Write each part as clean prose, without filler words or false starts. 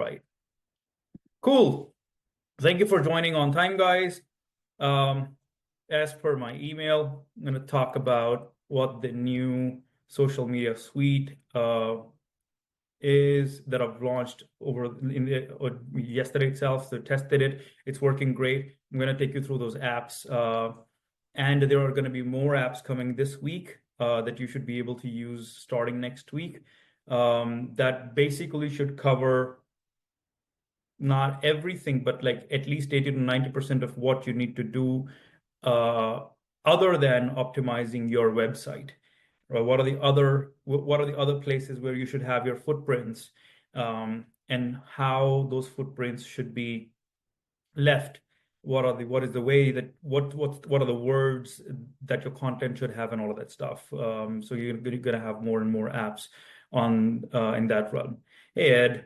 right. Cool. Thank you for joining on time, guys. As per my email, I'm going to talk about what the new social media suite is that I've launched yesterday itself. So tested it. It's working great. I'm going to take you through those apps. And there are going to be more apps coming this week that you should be able to use starting next week. That basically should cover not everything, but like at least 80 to 90% of what you need to do other than optimizing your website. Right? What are the other places where you should have your footprints, and how those footprints should be left? What are the words that your content should have and all of that stuff. So you're gonna have more and more apps on in that realm. Hey Ed,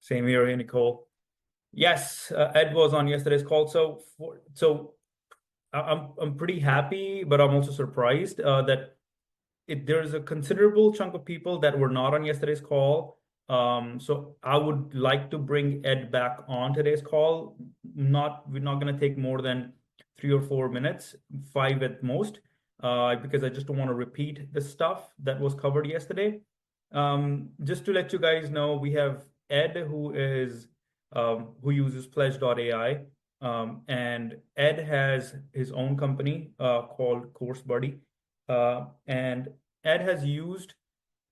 same here. Hey Nicole. Yes, Ed was on yesterday's call. So I'm pretty happy, but I'm also surprised that there's a considerable chunk of people that were not on yesterday's call. So I would like to bring Ed back on today's call. We're not going to take more than 3 or 4 minutes, 5 at most, because I just don't want to repeat the stuff that was covered yesterday. Just to let you guys know, we have Ed who uses Pledge.ai. And Ed has his own company called CourseBuddy. And Ed has used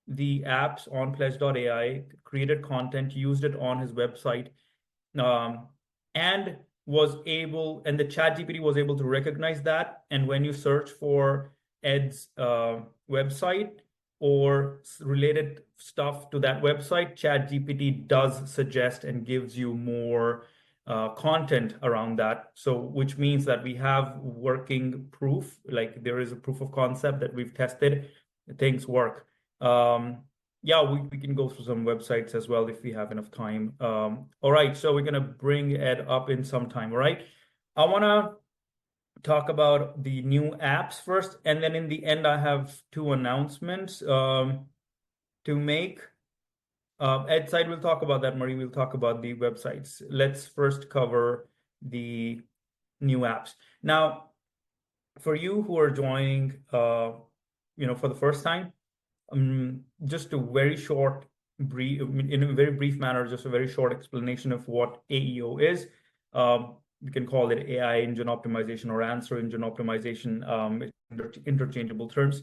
the apps on Pledge.ai, created content, used it on his website, and the ChatGPT was able to recognize that. And when you search for Ed's website or related stuff to that website, ChatGPT does suggest and gives you more content around that. So which means that we have working proof, like there is a proof of concept that we've tested, things work. Yeah, we can go through some websites as well if we have enough time. All right, so we're gonna bring Ed up in some time. All right, I wanna talk about the new apps first, and then in the end I have 2 announcements to make. Ed side will talk about that. Marie will talk about the websites. Let's first cover the new apps. Now, for you who are joining, for the first time, just a very short, in a very brief manner, just a very short explanation of what AEO is. We can call it AI engine optimization or answer engine optimization, interchangeable terms.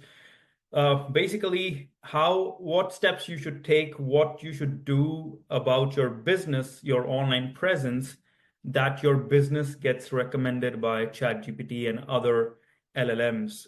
Basically, what steps you should take, what you should do about your business, your online presence, that your business gets recommended by ChatGPT and other LLMs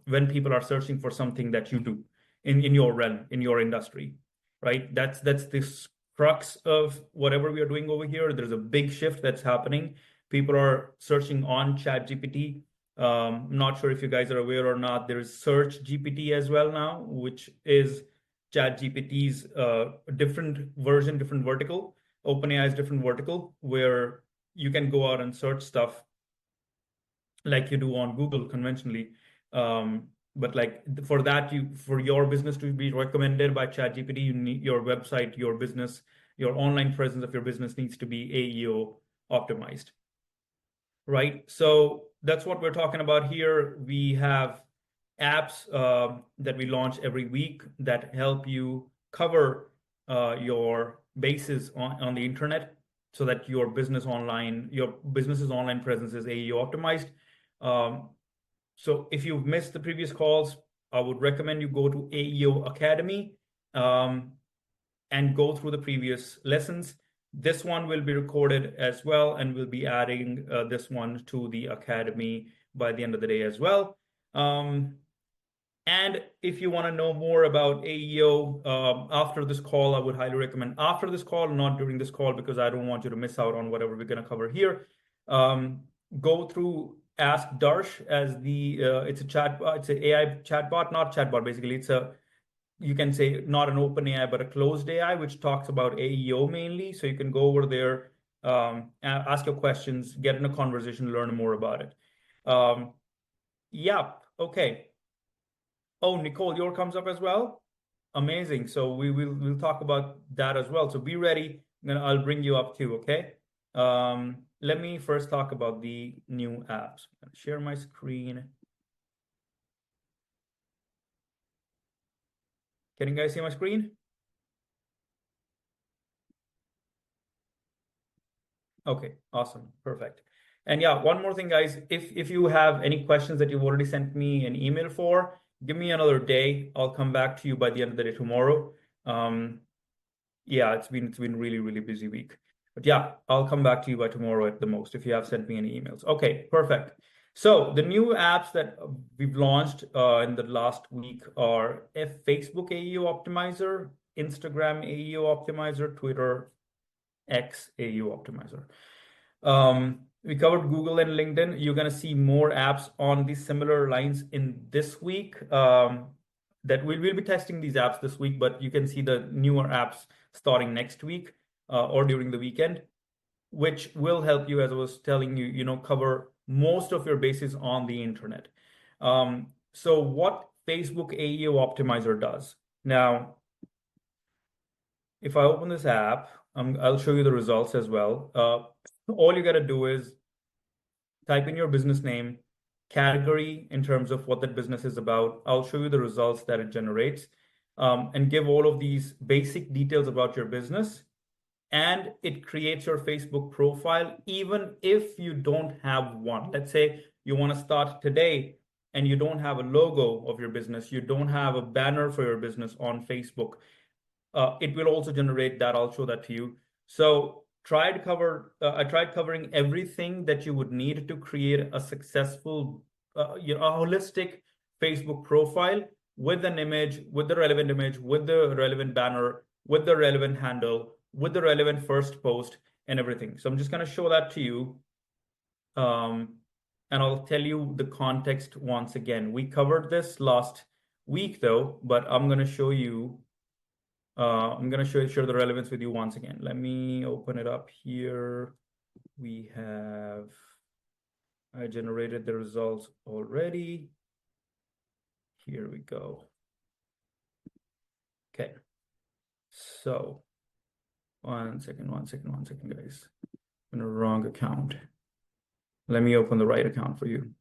when people are searching for something that you do in your realm, in your industry, right? That's the crux of whatever we are doing over here. There's a big shift that's happening. People are searching on ChatGPT. Not sure if you guys are aware or not, there is Search GPT as well now, which is ChatGPT's different version, different vertical. OpenAI's different vertical, where you can go out and search stuff like you do on Google conventionally. But like for your business to be recommended by ChatGPT, you need your website, your business, your online presence of your business needs to be AEO optimized, right? So that's what we're talking about here. We have apps that we launch every week that help you cover your bases on the internet, so that your business's online presence is AEO optimized. So if you've missed the previous calls, I would recommend you go to AEO Academy and go through the previous lessons. This one will be recorded as well, and we'll be adding this one to the Academy by the end of the day as well. And if you want to know more about AEO after this call, I would highly recommend after this call, not during this call, because I don't want you to miss out on whatever we're going to cover here. Go through Ask Darsh as it's an AI chatbot, not chatbot. Basically, you can say not an open AI, but a closed AI, which talks about AEO mainly. So you can go over there, ask your questions, get in a conversation, learn more about it. Yeah, okay. Oh, Nicole, your comes up as well. Amazing. So we'll talk about that as well. So be ready. I'll bring you up too, okay? Let me first talk about the new apps. I'm gonna share my screen. Can you guys see my screen? Okay, awesome. Perfect. And yeah, one more thing, guys. If you have any questions that you've already sent me an email for, give me another day. I'll come back to you by the end of the day tomorrow. Yeah, it's been really, really busy week. But yeah, I'll come back to you by tomorrow at the most if you have sent me any emails. Okay, perfect. So the new apps that we've launched in the last week are Facebook AEO Optimizer, Instagram AEO Optimizer, Twitter X AEO Optimizer. We covered Google and LinkedIn. You're going to see more apps on these similar lines in this week. That we'll be testing these apps this week, but you can see the newer apps starting next week or during the weekend, which will help you, as I was telling you, cover most of your bases on the internet. So what Facebook AEO Optimizer does. Now, if I open this app, I'll show you the results as well. All you got to do is type in your business name, category in terms of what that business is about. I'll show you the results that it generates, and give all of these basic details about your business. And it creates your Facebook profile, even if you don't have one. Let's say you want to start today and you don't have a logo of your business, you don't have a banner for your business on Facebook. It will also generate that. I'll show that to you. So I tried covering everything that you would need to create a successful, a holistic Facebook profile with an image, with the relevant image, with the relevant banner, with the relevant handle, with the relevant first post and everything. So I'm just going to show that to you. And I'll tell you the context once again. We covered this last week though, but I'm going to show you I'm going to share the relevance with you once again. Let me open it up here. I generated the results already. Here we go. Okay. So one second, guys. I'm in the wrong account. Let me open the right account for you.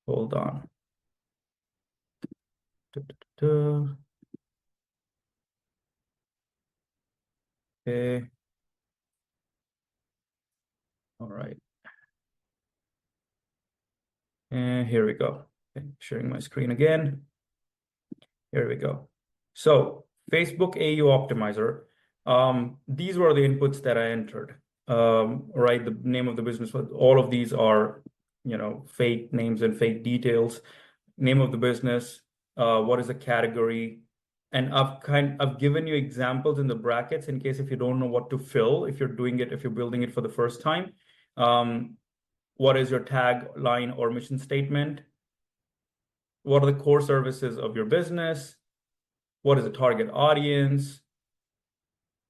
Hold on. Okay. All right. And here we go. Okay. Sharing my screen again. Here we go. So Facebook AEO Optimizer. These were the inputs that I entered. Right, the name of the business. All of these are, fake names and fake details. Name of the business. What is the category? And I've given you examples in the brackets in case if you don't know what to fill, if you're building it for the first time. What is your tagline or mission statement? What are the core services of your business? What is the target audience?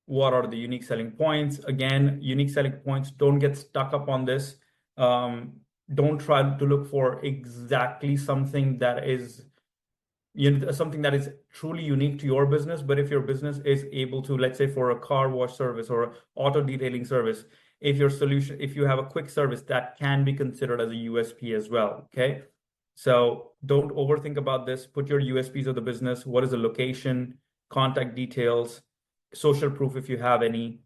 What are the unique selling points? Again, unique selling points, don't get stuck up on this. Don't try to look for exactly something that is something that is truly unique to your business. But if your business is able to, let's say for a car wash service or auto detailing service, if you have a quick service, that can be considered as a USP as well. Okay. So don't overthink about this. Put your USPs of the business. What is the location, contact details, social proof if you have any.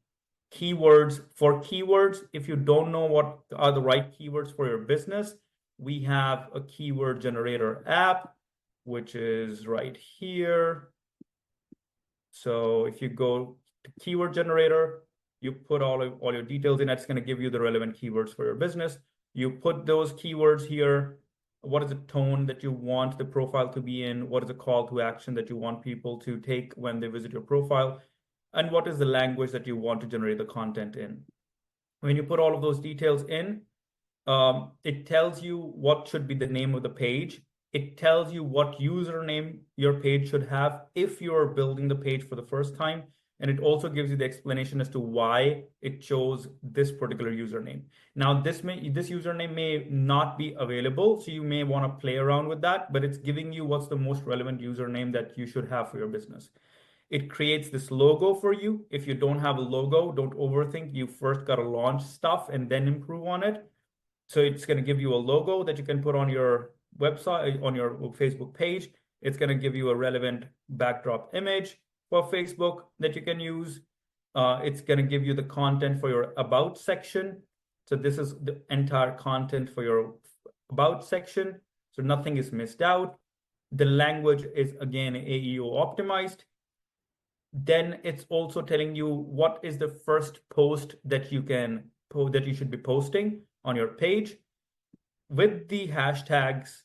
Keywords. For keywords, if you don't know what are the right keywords for your business, we have a keyword generator app, which is right here. So if you go to keyword generator, you put all your details in, it's going to give you the relevant keywords for your business. You put those keywords here. What is the tone that you want the profile to be in? What is the call to action that you want people to take when they visit your profile? And what is the language that you want to generate the content in? When you put all of those details in, it tells you what should be the name of the page. It tells you what username your page should have if you're building the page for the first time. And it also gives you the explanation as to why it chose this particular username. Now, this username may not be available, so you may want to play around with that, but it's giving you what's the most relevant username that you should have for your business. It creates this logo for you. If you don't have a logo, don't overthink. You first got to launch stuff and then improve on it. So it's going to give you a logo that you can put on your website, on your Facebook page. It's going to give you a relevant backdrop image for Facebook that you can use. It's going to give you the content for your About section. So this is the entire content for your About section. So nothing is missed out. The language is, again, AEO optimized. Then it's also telling you what is the first post that you should be posting on your page. With the hashtags,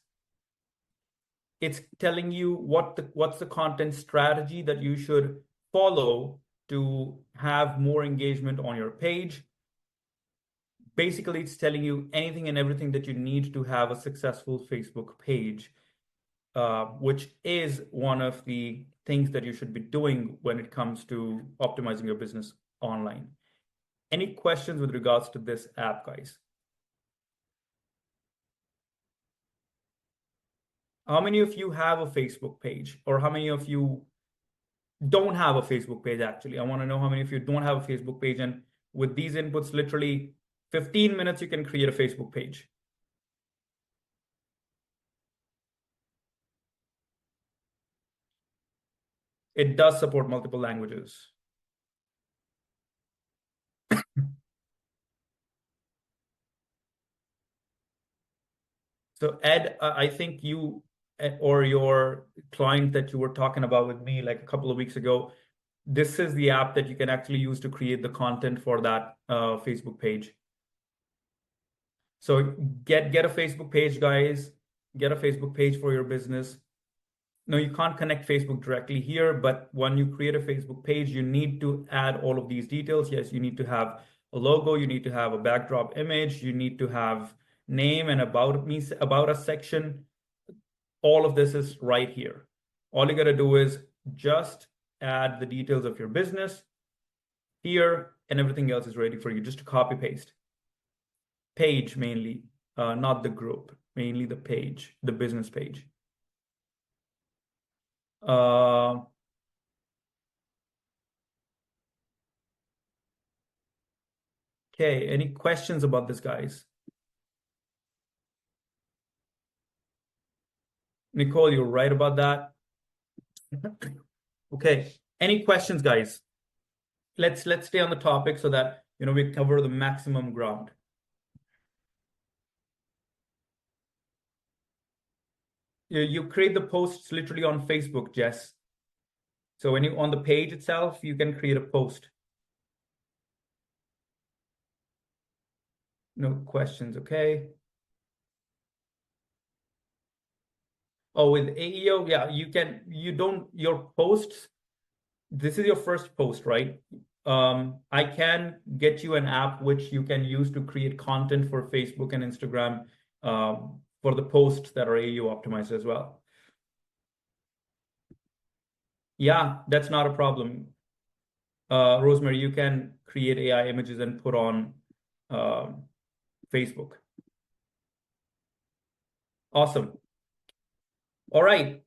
it's telling you what's the content strategy that you should follow to have more engagement on your page. Basically, it's telling you anything and everything that you need to have a successful Facebook page, which is one of the things that you should be doing when it comes to optimizing your business online. Any questions with regards to this app, guys? How many of you have a Facebook page, or how many of you don't have a Facebook page? Actually, I want to know how many of you don't have a Facebook page. And with these inputs, literally 15 minutes, you can create a Facebook page. It does support multiple languages. So Ed, I think you or your client that you were talking about with me like a couple of weeks ago, this is the app that you can actually use to create the content for that Facebook page. So get a Facebook page, guys. Get a Facebook page for your business. No, you can't connect Facebook directly here, but when you create a Facebook page, you need to add all of these details. Yes, you need to have a logo, you need to have a backdrop image, you need to have name and about us section. All of this is right here. All you got to do is just add the details of your business here, and everything else is ready for you just to copy paste. Page mainly, not the group, mainly the page, the business page. Okay, any questions about this, guys? Nicole, you're right about that. Okay, any questions, guys? Let's stay on the topic so that we cover the maximum ground. You create the posts literally on Facebook, Jess. So when you on the page itself, you can create a post. No questions, okay? Oh, with AEO, yeah, your posts, this is your first post, right? I can get you an app which you can use to create content for Facebook and Instagram for the posts that are AEO optimized as well. Yeah, that's not a problem. Rosemary, you can create AI images and put on Facebook. Awesome. All right.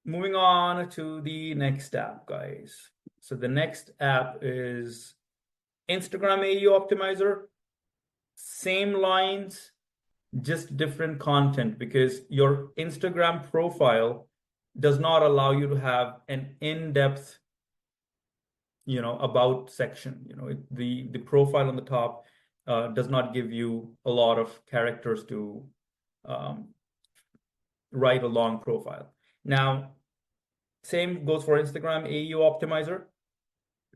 Moving on to the next app, guys. So the next app is Instagram AEO Optimizer. Same lines, just different content, because your Instagram profile does not allow you to have an in-depth about section. The profile on the top does not give you a lot of characters to write a long profile. Now, same goes for Instagram AEO Optimizer.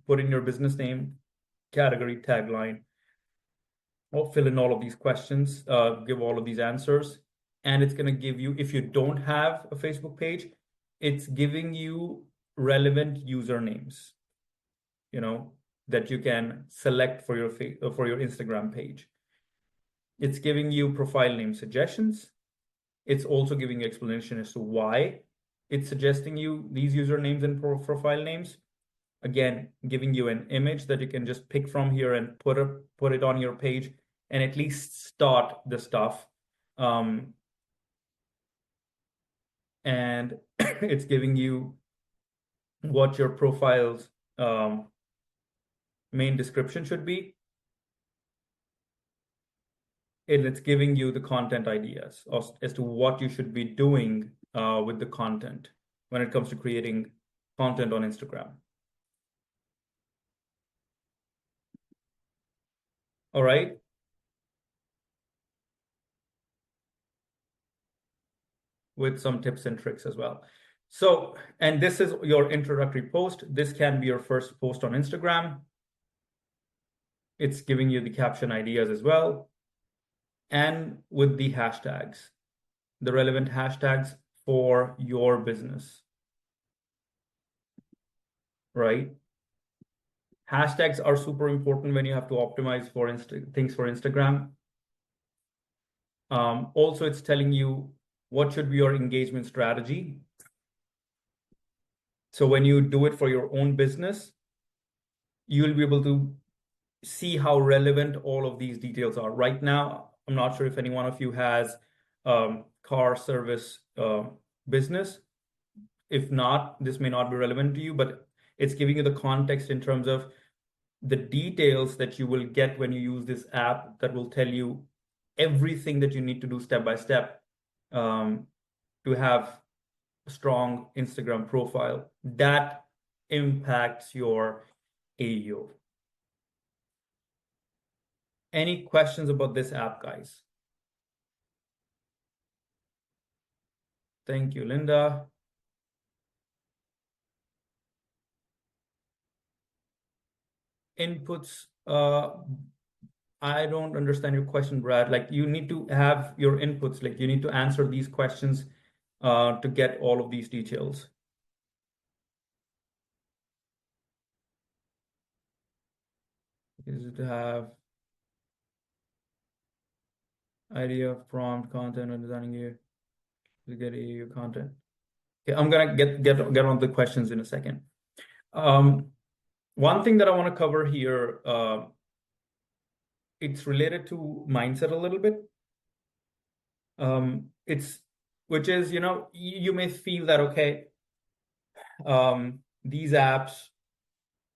Put in your business name, category, tagline. I'll fill in all of these questions, give all of these answers, and it's going to give you, if you don't have a Facebook page, it's giving you relevant usernames, that you can select for your Instagram page. It's giving you profile name suggestions. It's also giving you explanation as to why it's suggesting you these usernames and profile names. Again, giving you an image that you can just pick from here and put it on your page and at least start the stuff. And it's giving you what your profile's main description should be. And it's giving you the content ideas as to what you should be doing with the content when it comes to creating content on Instagram. All right. With some tips and tricks as well. So, and this is your introductory post. This can be your first post on Instagram. It's giving you the caption ideas as well. And with the hashtags, the relevant hashtags for your business, right? Hashtags are super important when you have to optimize for things for Instagram. Also, it's telling you what should be your engagement strategy. So when you do it for your own business, you'll be able to see how relevant all of these details are. Right now, I'm not sure if any one of you has car service business. If not, this may not be relevant to you, but it's giving you the context in terms of the details that you will get when you use this app that will tell you everything that you need to do step by step to have a strong Instagram profile that impacts your AEO. Any questions about this app, guys? Thank you, Linda. Inputs. I don't understand your question, Brad. Like you need to have your inputs, like you need to answer these questions to get all of these details. Is it to have idea, prompt, content, and designing you to get your content? Okay, I'm gonna get on the questions in a second. One thing that I want to cover here, it's related to mindset a little bit. Which is, you may feel that, okay, these apps,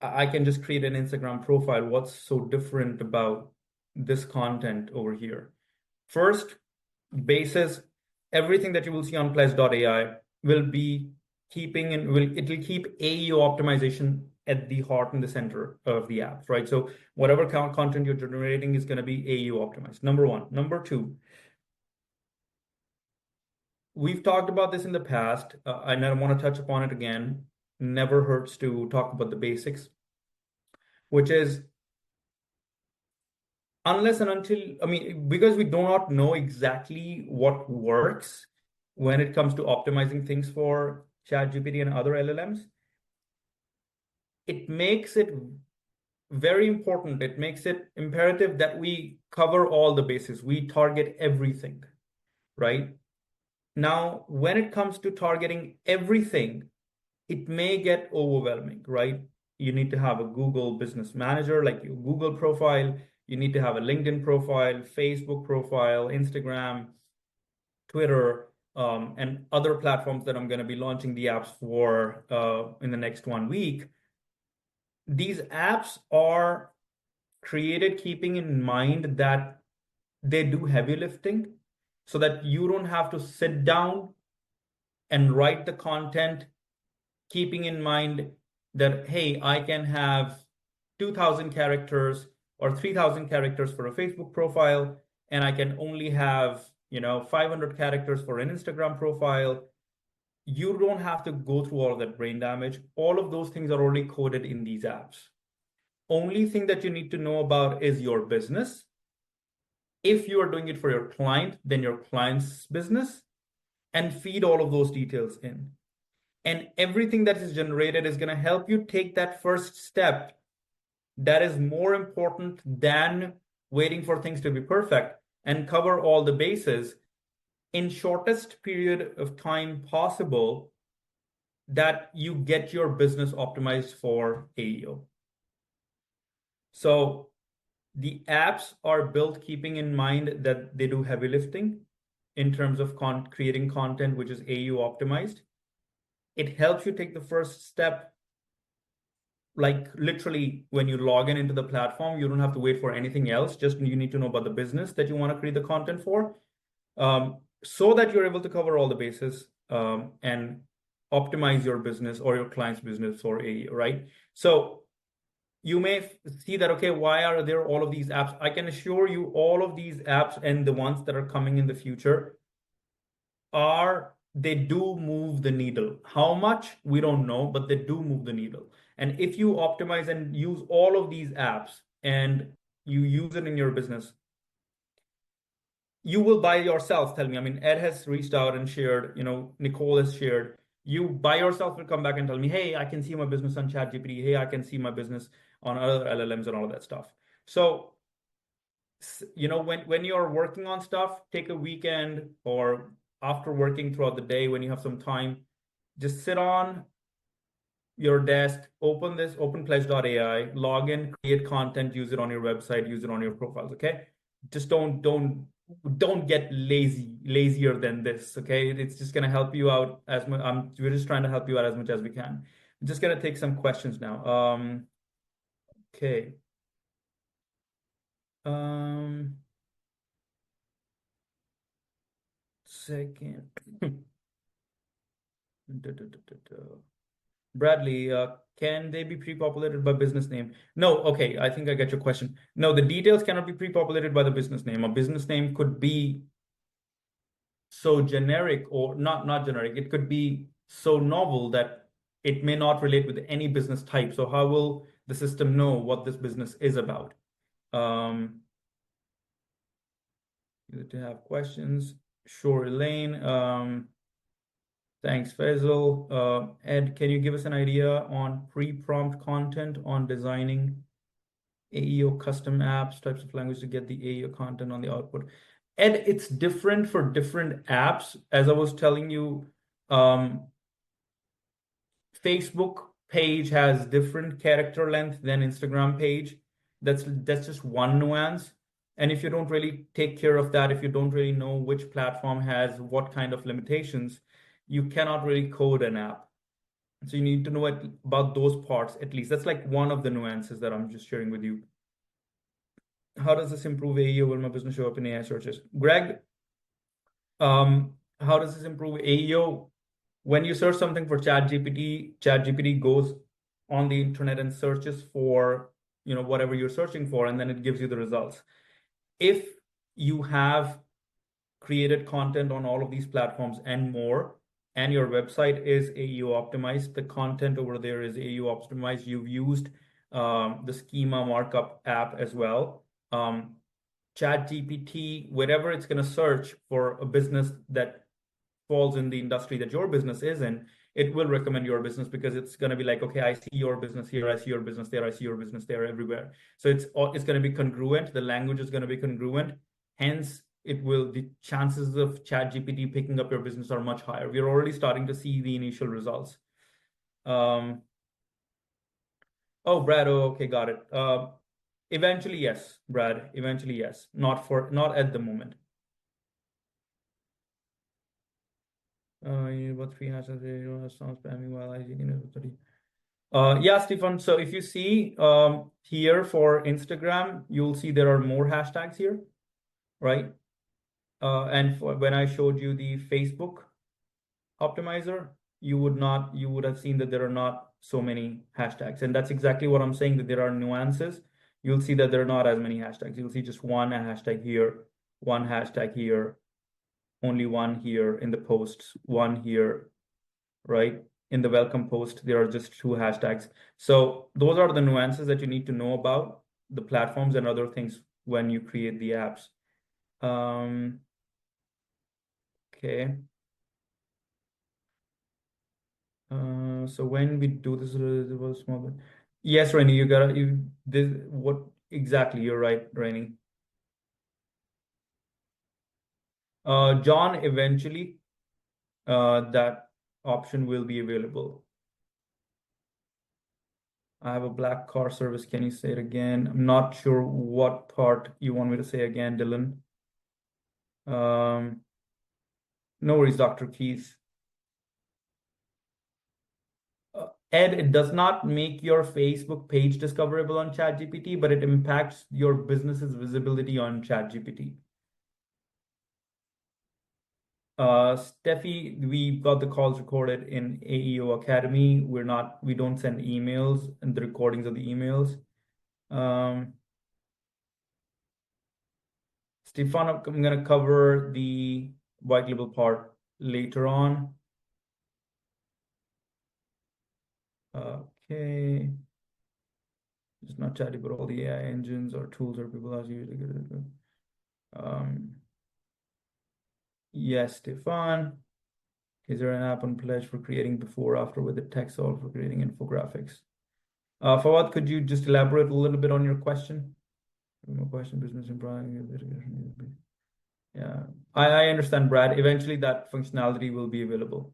I can just create an Instagram profile. What's so different about this content over here? First, basis, everything that you will see on Pledge.ai will be keeping it'll keep AEO optimization at the heart and the center of the apps, right? So whatever content you're generating is going to be AEO optimized. Number one. Number two, we've talked about this in the past, and I want to touch upon it again. Never hurts to talk about the basics, which is unless and until, because we do not know exactly what works when it comes to optimizing things for ChatGPT and other LLMs, it makes it very important. It makes it imperative that we cover all the bases. We target everything, right? Now, when it comes to targeting everything, it may get overwhelming, right? You need to have a Google Business Manager, like your Google profile. You need to have a LinkedIn profile, Facebook profile, Instagram, Twitter, and other platforms that I'm going to be launching the apps for in the next 1 week. These apps are created keeping in mind that they do heavy lifting so that you don't have to sit down and write the content, keeping in mind that, hey, I can have 2,000 characters or 3,000 characters for a Facebook profile, and I can only have 500 characters for an Instagram profile. You don't have to go through all of that brain damage. All of those things are already coded in these apps. Only thing that you need to know about is your business. If you are doing it for your client, then your client's business, and feed all of those details in. And everything that is generated is going to help you take that first step that is more important than waiting for things to be perfect and cover all the bases in shortest period of time possible that you get your business optimized for AEO. So the apps are built keeping in mind that they do heavy lifting in terms of creating content which is AEO optimized. it helps you take the first step. Like literally when you log in into the platform, you don't have to wait for anything else. Just you need to know about the business that you want to create the content for, so that you're able to cover all the bases, and optimize your business or your client's business or AE, right? So you may see that, okay, why are there all of these apps? I can assure you all of these apps and the ones that are coming in the future they do move the needle. How much? We don't know, but they do move the needle. And if you optimize and use all of these apps and you use it in your business, you will by yourself tell me. I mean, Ed has reached out and shared, Nicole has shared. You by yourself will come back and tell me, hey, I can see my business on ChatGPT. Hey, I can see my business on other LLMs and all of that stuff. So, when you're working on stuff, take a weekend or after working throughout the day, when you have some time, just sit on your desk, open pledge.ai, log in, create content, use it on your website, use it on your profiles. Okay. Just don't get lazier than this. Okay. It's just going to help you out as much. We're just trying to help you out as much as we can. I'm just going to take some questions now. Okay. Second. Bradley, can they be pre-populated by business name? No. Okay, I think I get your question. No, the details cannot be pre-populated by the business name. A business name could be so generic, or not generic. It could be so novel that it may not relate with any business type. So how will the system know what this business is about? To have questions. Sure, Elaine. Thanks, Faisal. Ed, can you give us an idea on pre-prompt content on designing AEO custom apps, types of language to get the AEO content on the output? Ed, it's different for different apps. As I was telling you, Facebook page has different character length than Instagram page. That's just one nuance. And if you don't really take care of that, if you don't really know which platform has what kind of limitations, you cannot really code an app. So you need to know about those parts at least. That's like one of the nuances that I'm just sharing with you. How does this improve AEO? Will my business show up in AI searches? Greg, how does this improve AEO? When you search something for ChatGPT goes on the internet and searches for, whatever you're searching for, and then it gives you the results. If you have created content on all of these platforms and more, and your website is AEO optimized, the content over there is AEO optimized, you've used the schema markup app as well. ChatGPT, whatever it's going to search for a business that falls in the industry that your business is in, it will recommend your business because it's going to be like, okay, I see your business here, I see your business there, I see your business there, everywhere. So it's going to be congruent. The language is going to be congruent. Hence, the chances of ChatGPT picking up your business are much higher. We're already starting to see the initial results. Oh, Brad, okay, got it. Eventually, yes, Brad. Eventually, yes. Not at the moment. What 3 hashtags sounds spamming while I study. Yeah, Stefan. So if you see here for Instagram, you'll see there are more hashtags here, right? And when I showed you the Facebook optimizer, you would have seen that there are not so many hashtags. And that's exactly what I'm saying, that there are nuances. You'll see that there are not as many hashtags. You'll see just one hashtag here, one hashtag here, only one here in the posts, one here, right? In the welcome post, there are just 2 hashtags. So those are the nuances that you need to know about the platforms and other things when you create the apps. Okay. So when we do this, it was small. Yes, Rainy, what exactly? You're right, Rainy. John, eventually, that option will be available. I have a black car service. Can you say it again? I'm not sure what part you want me to say again, Dylan. No worries, Dr. Keith. Ed, it does not make your Facebook page discoverable on ChatGPT, but it impacts your business's visibility on ChatGPT. Steffi, we got the calls recorded in AEO Academy. We don't send emails and the recordings of the emails. Stefano, I'm going to cover the white label part later on. Okay. It's not chatty, but all the AI engines or tools or people ask you to get it. Yes, Stefan. Is there an app on Pledge for creating before, after with the text all for creating infographics? Fawad, could you just elaborate a little bit on your question? My question, business and branding. Yeah, I understand, Brad. Eventually that functionality will be available.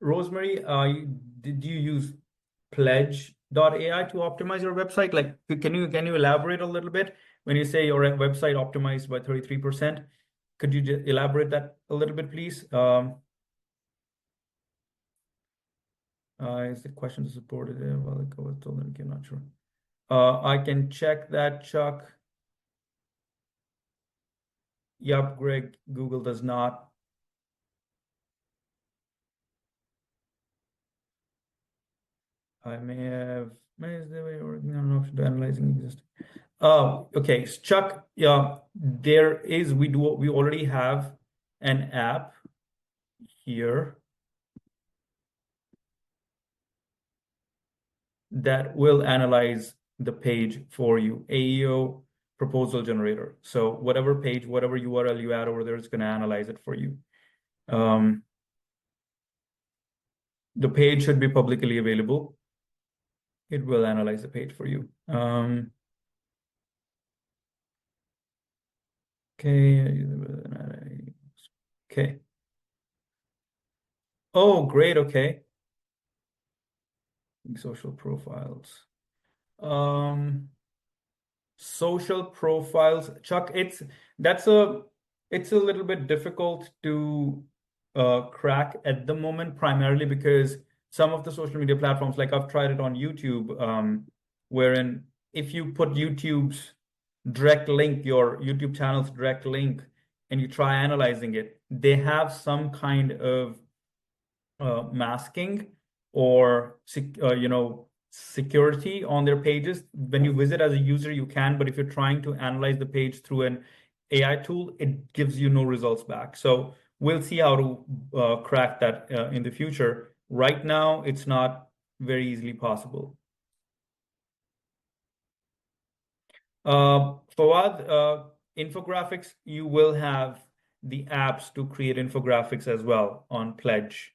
Rosemary, did you use Pledge.ai to optimize your website? Like, can you elaborate a little bit when you say your website optimized by 33%? Could you just elaborate that a little bit, please? Is the question supported? Well, I was told them, I'm not sure. I can check that, Chuck. Yup, Greg, Google does not. I may have is the way working on an option to analyzing existing. Oh, okay. Chuck, yeah, we already have an app here that will analyze the page for you. AEO proposal generator. So whatever page, whatever URL you add over there, it's going to analyze it for you. The page should be publicly available. It will analyze the page for you. Okay. Okay. Oh, great. Okay. Social profiles. Social profiles, Chuck, it's a little bit difficult to crack at the moment, primarily because some of the social media platforms, like I've tried it on YouTube, wherein if you put YouTube's direct link, your YouTube channel's direct link, and you try analyzing it, they have some kind of masking or security on their pages. When you visit as a user, you can, but if you're trying to analyze the page through an AI tool, it gives you no results back. So we'll see how to crack that in the future. Right now, it's not very easily possible. Fawad, infographics, you will have the apps to create infographics as well on Pledge.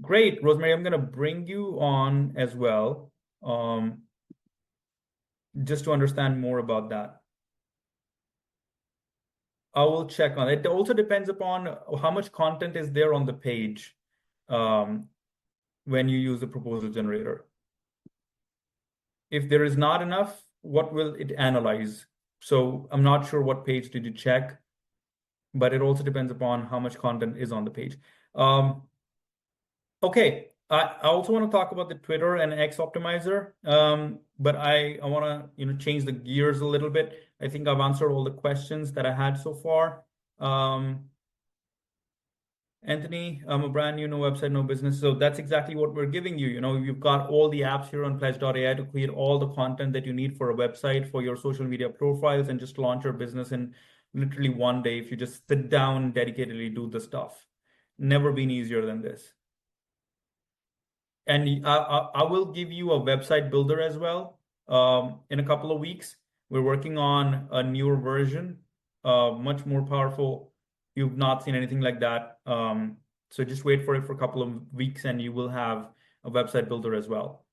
Great, Rosemary, I'm going to bring you on as well, just to understand more about that. I will check on it. It also depends upon how much content is there on the page when you use the proposal generator. If there is not enough, what will it analyze? So I'm not sure what page did you check, but it also depends upon how much content is on the page. Okay, I also want to talk about the Twitter and X optimizer, but I want to change the gears a little bit. I think I've answered all the questions that I had so far. Anthony, I'm a brand new, no website, no business. So that's exactly what we're giving you. You've got all the apps here on Pledge.ai to create all the content that you need for a website, for your social media profiles, and just launch your business in literally one day if you just sit down and dedicatedly do the stuff. Never been easier than this. And I will give you a website builder as well in a couple of weeks. We're working on a newer version, much more powerful. You've not seen anything like that. So just wait for it for a couple of weeks and you will have a website builder as well.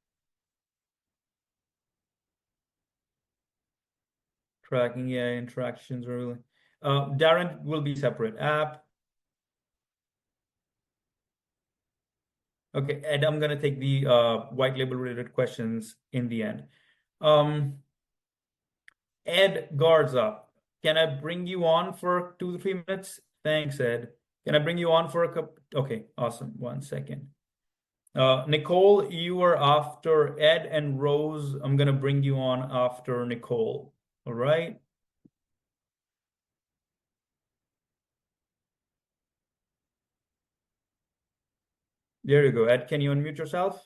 Tracking AI interactions really. Darren will be separate app. Okay, Ed, I'm gonna take the white label related questions in the end. Ed Garza, can I bring you on for 2 to 3 minutes? Thanks, Ed. Can I bring you on for a couple? Okay, awesome. 1 second. Nicole, you are after Ed and Rose. I'm gonna bring you on after Nicole. All right. There you go. Ed, can you unmute yourself?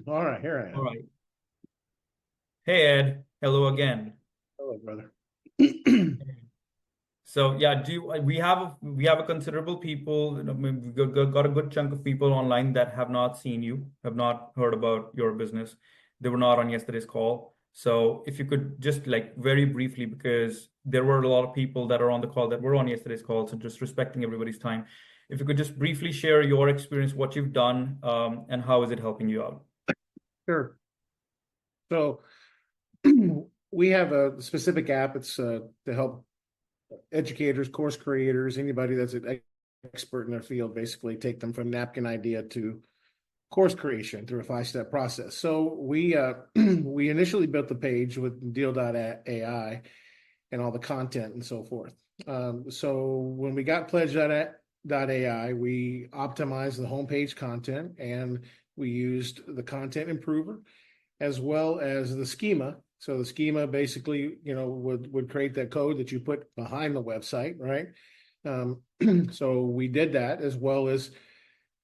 All right, here I All am. right. Hey, Ed. Hello again. Hello, brother. So yeah, we have a considerable people, I mean, we've got a good chunk of people online that have not seen you, have not heard about your business. They were not on yesterday's call. So if you could just like very briefly, because there were a lot of people that are on the call that were on yesterday's call, so just respecting everybody's time. If you could just briefly share your experience, what you've done, and how is it helping you out? Sure. So we have a specific app. It's to help educators, course creators, anybody that's an expert in their field, basically take them from napkin idea to course creation through a 5-step process. So we we initially built the page with Deal.ai and all the content and so forth. So when we got Pledge.ai, we optimized the homepage content and we used the content improver as well as the schema. So the schema basically, would create that code that you put behind the website, right? So we did that as well as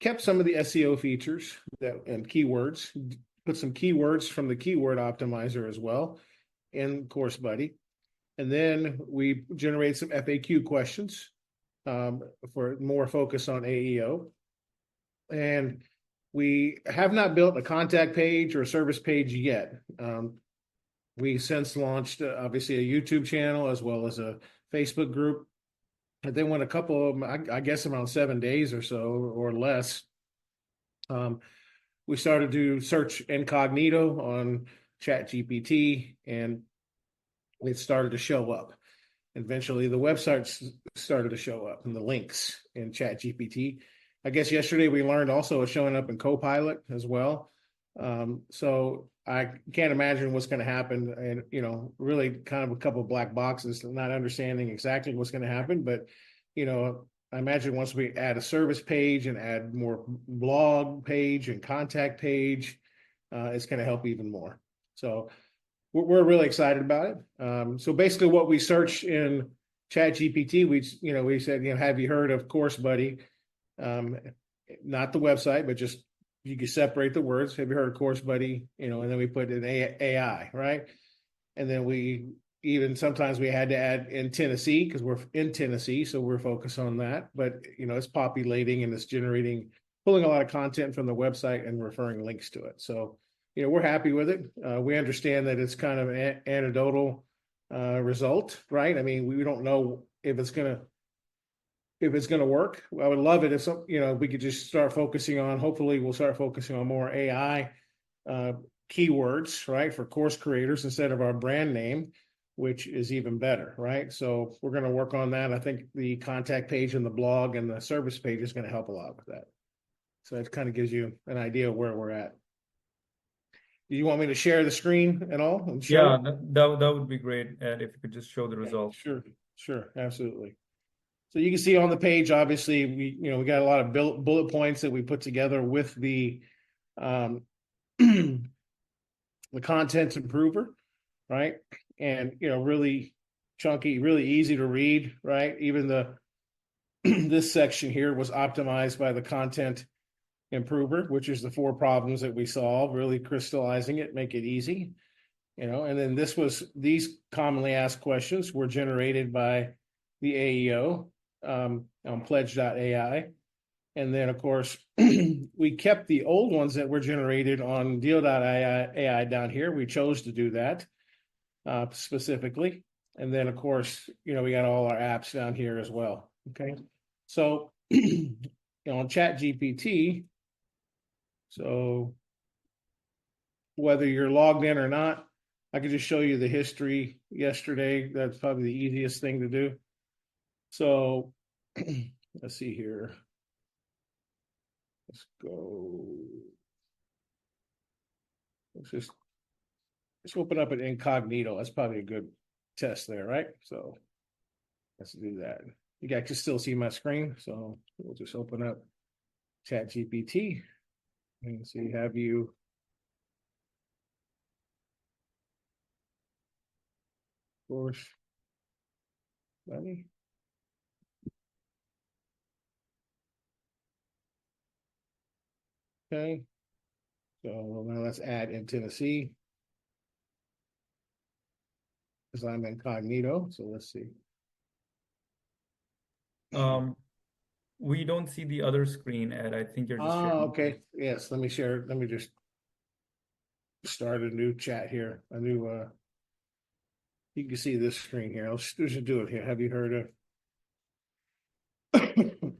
kept some of the SEO features and keywords, put some keywords from the keyword optimizer as well in Course Buddy. And then we generate some FAQ questions for more focus on AEO. And we have not built a contact page or a service page yet. We since launched, obviously, a YouTube channel as well as a Facebook group. And then when a couple of them, I guess around 7 days or so or less, we started to search incognito on ChatGPT, and it started to show up. Eventually, the websites started to show up and the links in ChatGPT. I guess yesterday we learned also it's showing up in Copilot as well. So I can't imagine what's going to happen, and really kind of a couple of black boxes, not understanding exactly what's going to happen. But I imagine once we add a service page and add more blog page and contact page, it's going to help even more. So we're really excited about it. So basically, what we searched in ChatGPT, we said, have you heard of Course Buddy? Not the website, but just you can separate the words. Have you heard of Course Buddy? And then we put in AI, right? And then sometimes we had to add in Tennessee because we're in Tennessee, so we're focused on that. But it's populating and it's pulling a lot of content from the website and referring links to it. So we're happy with it. We understand that it's kind of an anecdotal result, right? I mean, we don't know if it's gonna work. I would love it if we could just start focusing on. Hopefully, we'll start focusing on more AI keywords, right, for course creators instead of our brand name, which is even better, right? So we're going to work on that. I think the contact page and the blog and the service page is going to help a lot with that. So it kind of gives you an idea of where we're at. Do you want me to share the screen at all? And Yeah, that would be great, Ed, if you could just show the results. Sure, absolutely. So you can see on the page, obviously, we got a lot of bullet points that we put together with the the content improver, right? And really chunky, really easy to read, right? Even this section here was optimized by the content improver, which is the 4 problems that we solve, really crystallizing it, make it easy. And then these commonly asked questions were generated by the AEO on Pledge.ai. And then, of course, we kept the old ones that were generated on Deal.ai down here. We chose to do that specifically. And then, of course, we got all our apps down here as well. Okay. So, on Chat GPT, so whether you're logged in or not, I could just show you the history yesterday. That's probably the easiest thing to do. So, let's see here. Let's go. Let's open up an incognito. That's probably a good test there, right? So let's do that. You guys can still see my screen, so we'll just open up Chat GPT and see, have you of course, buddy. Okay, so now let's add in Tennessee because I'm incognito. So let's see. We don't see the other screen, Ed. I think you're just sharing. Okay. Yes, let me share. Let me just start a new chat here. A new you can see this screen here. Let's just do it here. Have you heard of of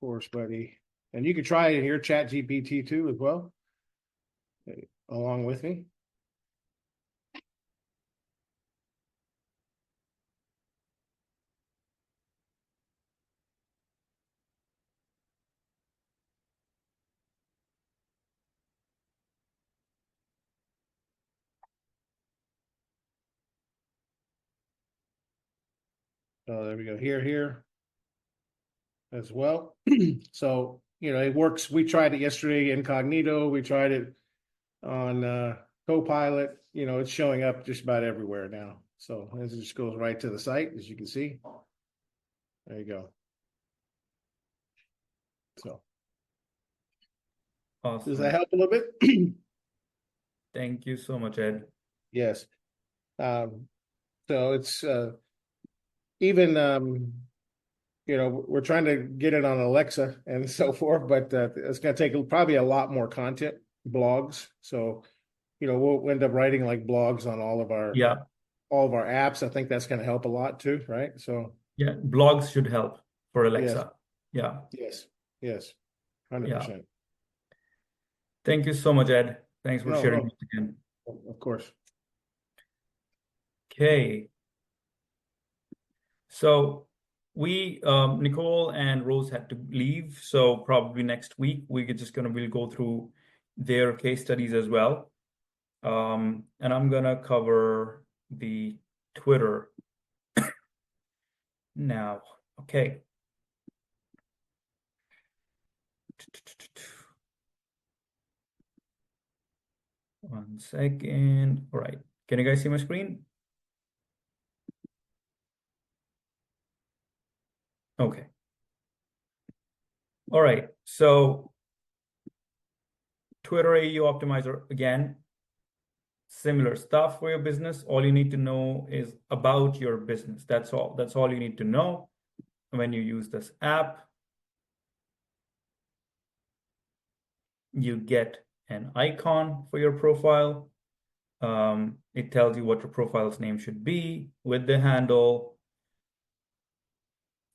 course, buddy. And you can try it here, Chat GPT too as well, along with me. Oh, there we go. Here as well. So, it works. We tried it yesterday incognito. We tried it on Copilot. It's showing up just about everywhere now. So it just goes right to the site, as you can see. There you go. So Awesome. Does that help a little bit? Thank you so much, Ed. Yes. So it's even we're trying to get it on Alexa and so forth, but it's going to take probably a lot more content, blogs. So we'll end up writing like blogs on all of our apps. I think that's going to help a lot too, right? So yeah, blogs should help for Alexa. Yes. 100%. Thank you so much, Ed. Thanks for sharing this again. Of course. Okay. So we, Nicole and Rose had to leave. So probably next week, we'll go through their case studies as well. And I'm going to cover the Twitter now. Okay. One second. All right. Can you guys see my screen? Okay. All right. So Twitter AU Optimizer, again, similar stuff for your business. All you need to know is about your business. That's all. That's all you need to know when you use this app. You get an icon for your profile. It tells you what your profile's name should be with the handle,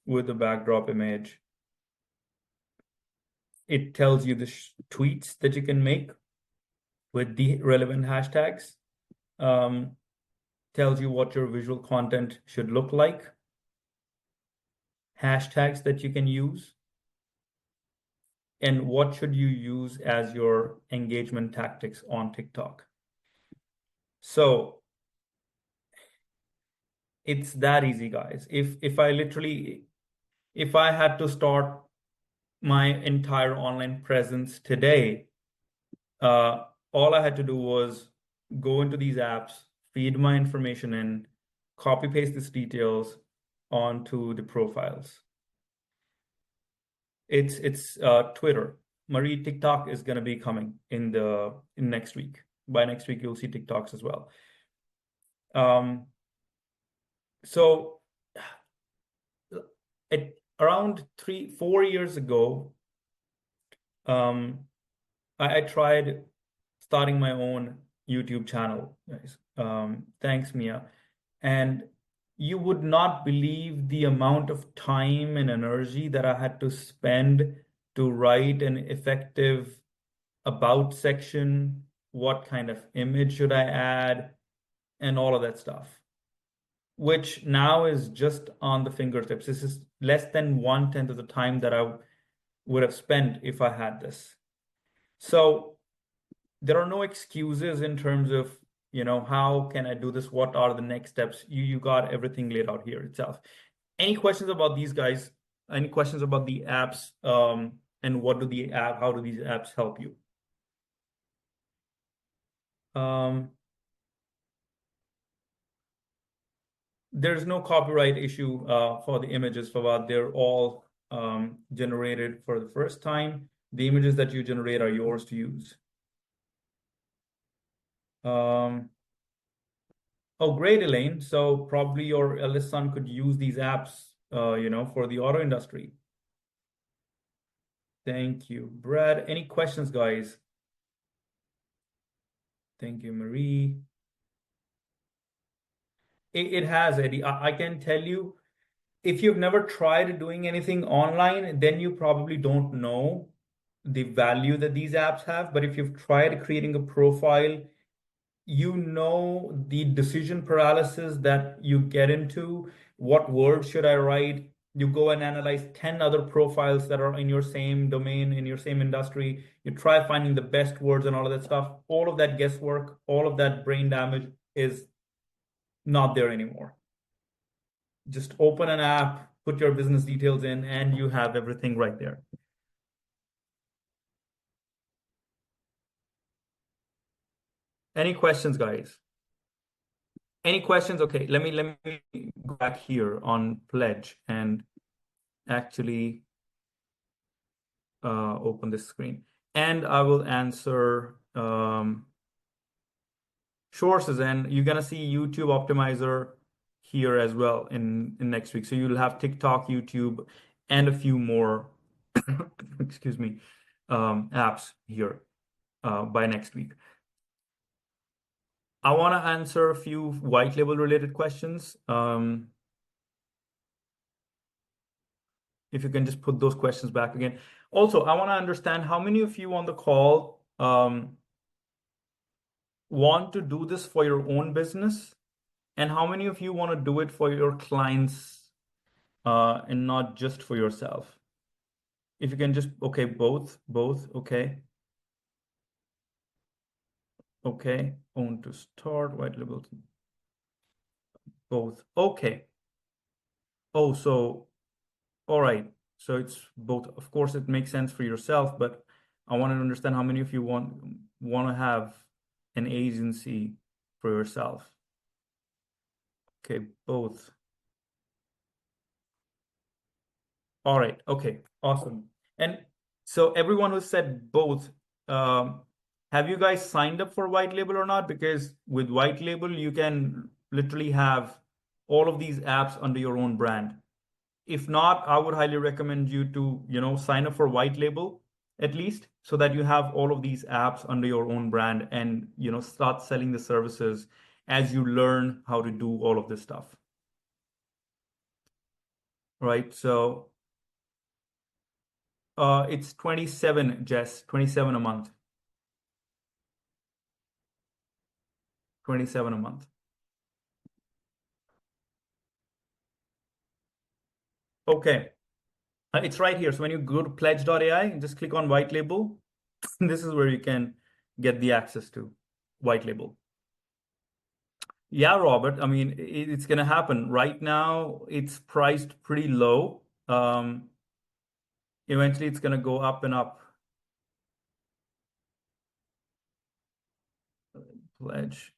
with the backdrop image. It tells you the tweets that you can make with the relevant hashtags. Tells you what your visual content should look like. Hashtags that you can use. And what should you use as your engagement tactics on TikTok. So it's that easy, guys. If I had to start my entire online presence today, all I had to do was go into these apps, feed my information in, copy paste these details onto the profiles. It's Twitter. Marie, TikTok is going to be coming in next week. By next week, you'll see TikToks as well. So around 3-4 years ago, I tried starting my own YouTube channel, guys. Thanks, Mia. And you would not believe the amount of time and energy that I had to spend to write an effective about section, what kind of image should I add, and all of that stuff, which now is just on the fingertips. This is less than 1/10 of the time that I would have spent if I had this. So there are no excuses in terms of, how can I do this? What are the next steps? You got everything laid out here itself. Any questions about these guys? Any questions about the apps? And how do these apps help you? There's no copyright issue for the images, Fawad. They're all generated for the first time. The images that you generate are yours to use. Oh, great, Elaine. So probably your eldest son could use these apps, for the auto industry. Thank you. Brad, any questions, guys? Thank you, Marie. It has, Eddie. I can tell you, if you've never tried doing anything online, then you probably don't know the value that these apps have. But if you've tried creating a profile, you know the decision paralysis that you get into. What words should I write? You go and analyze 10 other profiles that are in your same domain, in your same industry. You try finding the best words and all of that stuff. All of that guesswork, all of that brain damage is not there anymore. Just open an app, put your business details in, and you have everything right there. Any questions, guys? Any questions? Okay, let me go back here on Pledge and actually open this screen. And I will answer sources, and you're gonna see YouTube Optimizer here as well in next week. So you'll have TikTok, YouTube, and a few more excuse me, apps here by next week. I want to answer a few white label related questions. If you can just put those questions back again. Also, I want to understand how many of you on the call want to do this for your own business, and how many of you want to do it for your clients and not just for yourself? If you can just, okay, both, okay. Okay, own to start, white label, both. Okay. Oh, so, all right. So it's both. Of course, it makes sense for yourself, but I want to understand how many of you want to have an agency for yourself. Okay, both. All right. Okay, awesome. And so everyone who said both, have you guys signed up for white label or not? Because with white label, you can literally have all of these apps under your own brand. If not, I would highly recommend you to, sign up for white label at least, so that you have all of these apps under your own brand and, start selling the services as you learn how to do all of this stuff. Right. So it's 27, Jess, 27 a month. 27 a month. Okay. It's right here. So when you go to pledge.ai, just click on white label. This is where you can get the access to white label. Yeah, Robert. I mean, it's going to happen. Right now, it's priced pretty low. Eventually, it's going to go up and up. Pledge.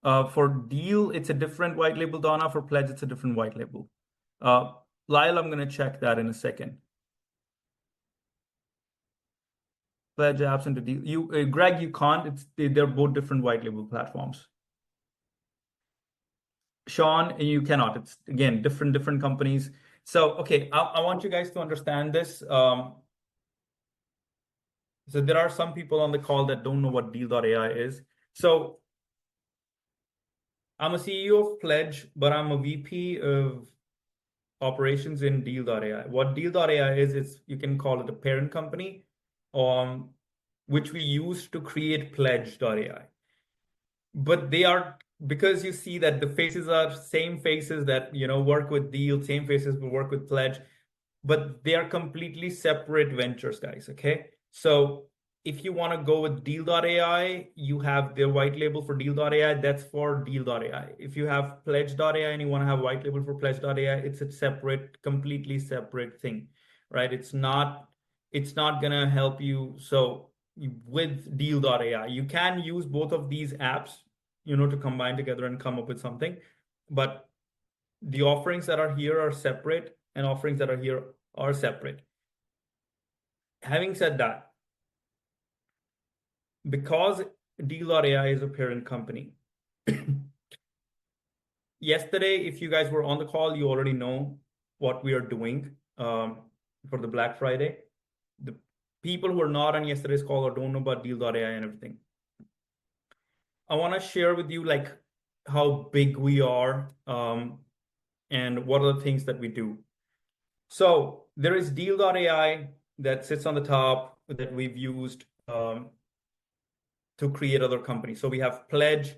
For deal, it's a different white label, Donna. For pledge, it's a different white label. Lyle, I'm going to check that in a second. Pledge apps into deal. Greg, you can't. They're both different white label platforms. Sean, you cannot. It's again different companies. So okay, I want you guys to understand this. So there are some people on the call that don't know what Deal.ai is. So I'm a CEO of Pledge, but I'm a VP of operations in Deal.ai. What Deal.ai is you can call it a parent company, which we use to create Pledge.ai. But they are, because you see that the faces are same faces that work with Deal, same faces will work with Pledge, but they are completely separate ventures, guys. Okay, so if you want to go with Deal.ai, you have their white label for Deal.ai, that's for Deal.ai. If you have Pledge.ai and you want to have white label for Pledge.ai, it's a separate, completely separate thing, right? It's not gonna help you. So with Deal.ai, you can use both of these apps, to combine together and come up with something. But the offerings that are here are separate, and offerings that are here are separate. Having said that, because Deal.ai is a parent company, yesterday, if you guys were on the call, you already know what we are doing for the Black Friday. The people who are not on yesterday's call or don't know about Deal.ai and everything, I want to share with you like how big we are and what are the things that we do. So there is Deal.ai that sits on the top that we've used to create other companies. So we have Pledge,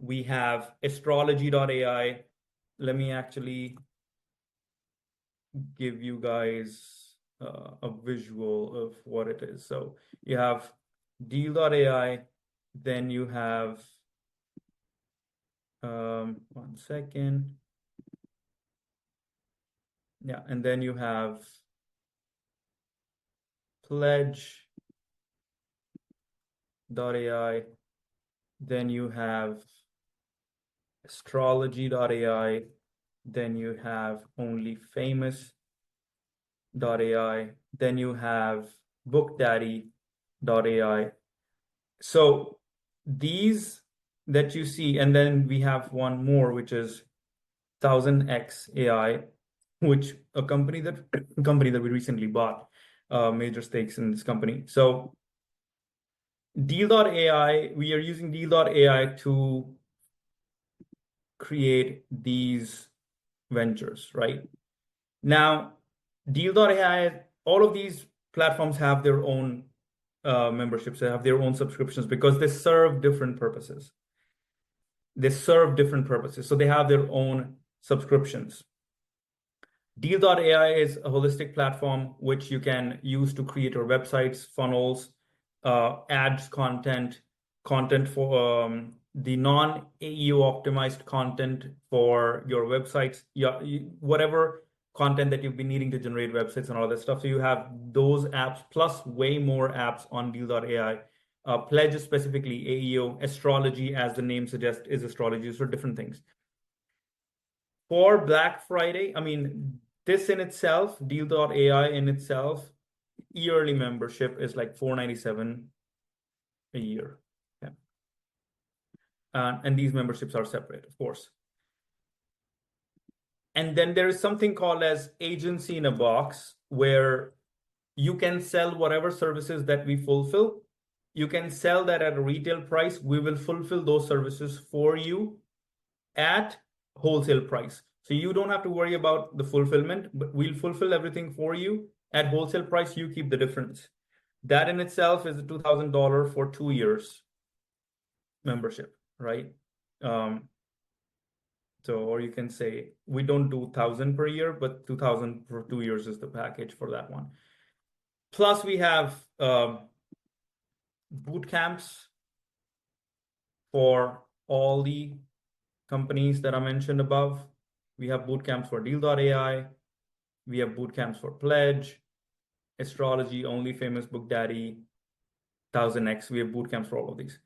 we have Astrology.ai. Let me actually give you guys a visual of what it is. So you have Deal.ai, then you have, one second. Yeah, and then you have Pledge.ai, then you have Astrology.ai, then you have OnlyFamous.ai, then you have BookDaddy.ai. So these that you see, and then we have one more, which is 1000x AI, which a company that we recently bought major stakes in this company. So Deal.ai, we are using Deal.ai to create these ventures, right? Now, Deal.ai, all of these platforms have their own memberships, they have their own subscriptions because they serve different purposes. So they have their own subscriptions. Deal.ai is a holistic platform which you can use to create your websites, funnels, ads, content for the non-AEO optimized content for your websites, whatever content that you've been needing to generate websites and all that stuff. So you have those apps plus way more apps on Deal.ai. Pledge is specifically AEO. Astrology, as the name suggests, is astrology for different things. For Black Friday, I mean, this in itself, Deal.ai in itself, yearly membership is like $497 a year. Yeah. And these memberships are separate, of course. And then there is something called as Agency in a Box, where you can sell whatever services that we fulfill. You can sell that at a retail price. We will fulfill those services for you at wholesale price. So you don't have to worry about the fulfillment, but we'll fulfill everything for you at wholesale price. You keep the difference. That in itself is a $2,000 for 2 years membership, right? So, or you can say we don't do 1,000 per year, but 2,000 for 2 years is the package for that one. Plus, we have boot camps for all the companies that I mentioned above. We have boot camps for Deal.ai. We have boot camps for Pledge, Astrology, OnlyFamous, BookDaddy, 1000x. We have boot camps for all of these.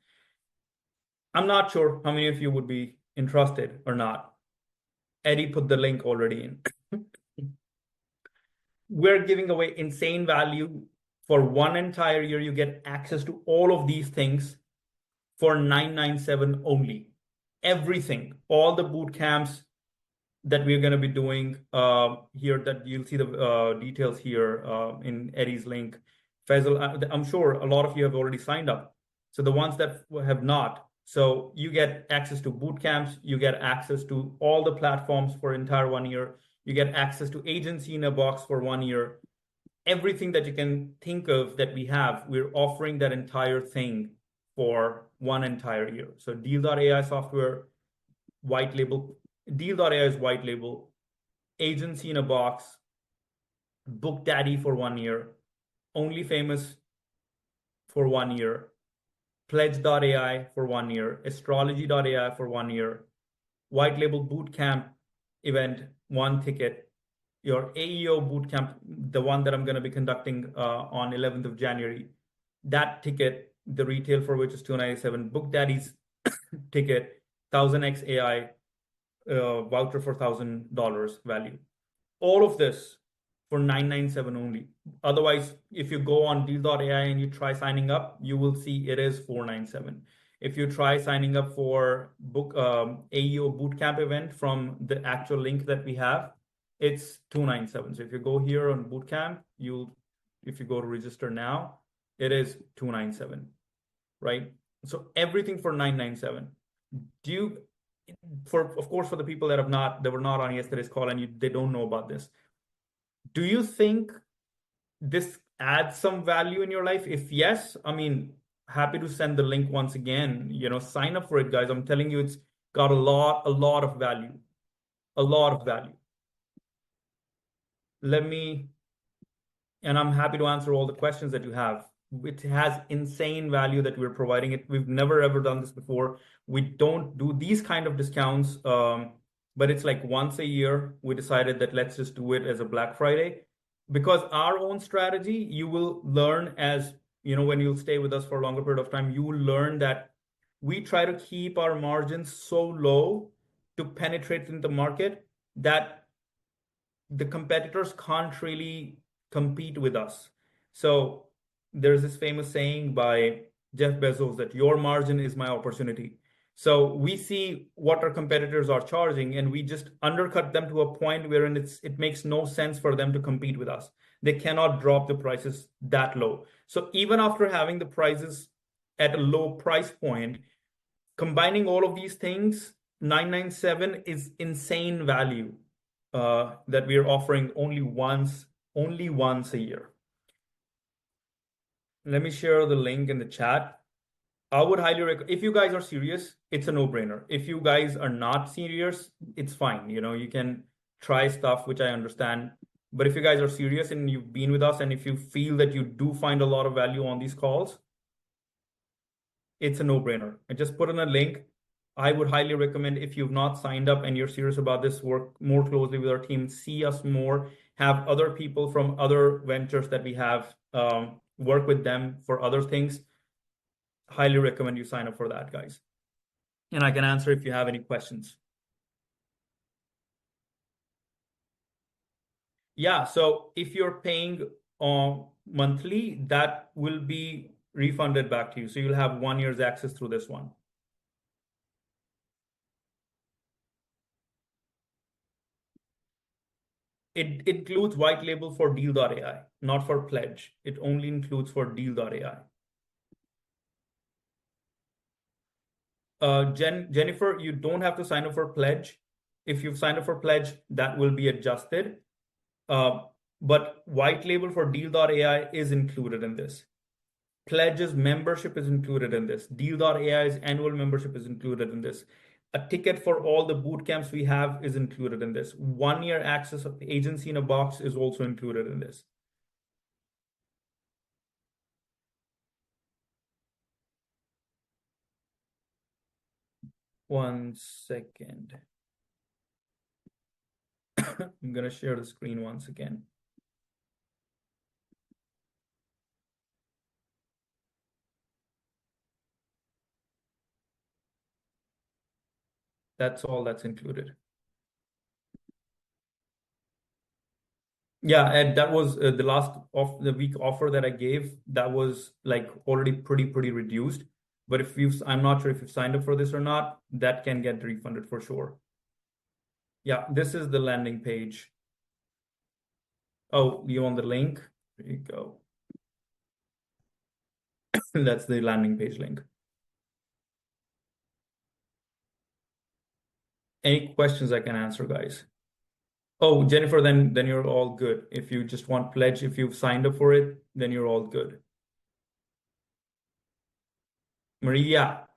I'm not sure how many of you would be interested or not. Eddie put the link already in. We're giving away insane value. For 1 entire year, you get access to all of these things for $997 only. Everything, all the boot camps that we're going to be doing here, that you'll see the details here in Eddie's link. Faisal, I'm sure a lot of you have already signed up. So the ones that have not, so you get access to boot camps, you get access to all the platforms for entire 1 year, you get access to Agency in a Box for 1 year. Everything that you can think of that we have, we're offering that entire thing for one entire year. So Deal.ai software, white label, Deal.ai is white label, Agency in a Box, BookDaddy for 1 year, OnlyFamous for 1 year, Pledge.ai for 1 year, Astrology.ai for 1 year, white label bootcamp event, one ticket, your AEO bootcamp, the one that I'm going to be conducting on 11th of January, that ticket, the retail for which is $297, BookDaddy's ticket, 1000x AI voucher for $1,000 value. All of this for $997 only. Otherwise, if you go on Deal.ai and you try signing up, you will see it is $497. If you try signing up for AEO bootcamp event from the actual link that we have, it's $297. So if you go here on bootcamp, if you go to register now, it is $297, right? So everything for $997. Of course, for the people that were not on yesterday's call and they don't know about this, do you think this adds some value in your life? If yes, I mean, happy to send the link once again. Sign up for it, guys. I'm telling you, it's got a lot of value, a lot of value. And I'm happy to answer all the questions that you have. It has insane value that we're providing it. We've never ever done this before. We don't do these kind of discounts, but it's like once a year. We decided that let's just do it as a Black Friday, because our own strategy, you will learn as, when you'll stay with us for a longer period of time, you will learn that we try to keep our margins so low to penetrate in the market that the competitors can't really compete with us. So there's this famous saying by Jeff Bezos that your margin is my opportunity. So we see what our competitors are charging, and we just undercut them to a point wherein it makes no sense for them to compete with us. They cannot drop the prices that low. So even after having the prices at a low price point, combining all of these things, $997 is insane value that we are offering only once a year. Let me share the link in the chat. I would highly recommend, if you guys are serious, it's a no-brainer. If you guys are not serious, it's fine. You can try stuff, which I understand. But if you guys are serious and you've been with us, and if you feel that you do find a lot of value on these calls, it's a no-brainer. I just put in a link. I would highly recommend, if you've not signed up and you're serious about this, work more closely with our team, see us more, have other people from other ventures that we have, work with them for other things. Highly recommend you sign up for that, guys. And I can answer if you have any questions. Yeah, so if you're paying monthly, that will be refunded back to you. So you'll have 1 year's access through this one. It includes white label for Deal.ai, not for Pledge. It only includes for Deal.ai. Jennifer, you don't have to sign up for Pledge. If you've signed up for Pledge, that will be adjusted. But white label for Deal.ai is included in this. Pledge's membership is included in this. Deal.ai's annual membership is included in this. A ticket for all the boot camps we have is included in this. 1 year access of Agency in a Box is also included in this. One second. I'm going to share the screen once again. That's all that's included. Yeah, and that was the last of the week offer that I gave. That was like already pretty reduced. But I'm not sure if you've signed up for this or not, that can get refunded for sure. Yeah, this is the landing page. Oh, you want the link? There you go. That's the landing page link. Any questions I can answer, guys? Oh, Jennifer, then you're all good. If you just want pledge, if you've signed up for it, then you're all good. Maria.